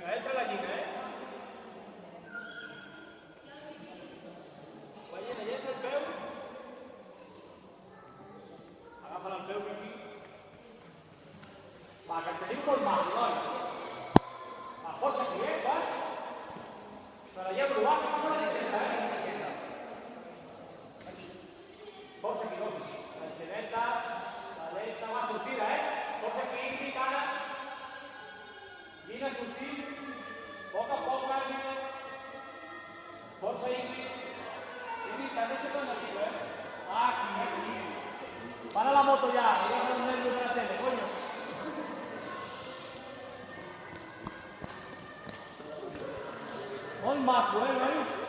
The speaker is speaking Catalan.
Vinga, entra la lliga, Veient, llença el peu. Agafa el peu, aquí. Va, que el teniu molt mal, noi. Va, força aquí, vaig. Se la llevo, va, que passa la lligueta, Força aquí, dos. La lligueta, va, sortida, Força aquí, picada. Vine a sortir. Poc a poc, vagi. Força Ingrid. Ingrid, t'has hecho con el tiro, aquí. Para la moto ya, deja los nervios de la tele, coño. Molt maco, nois?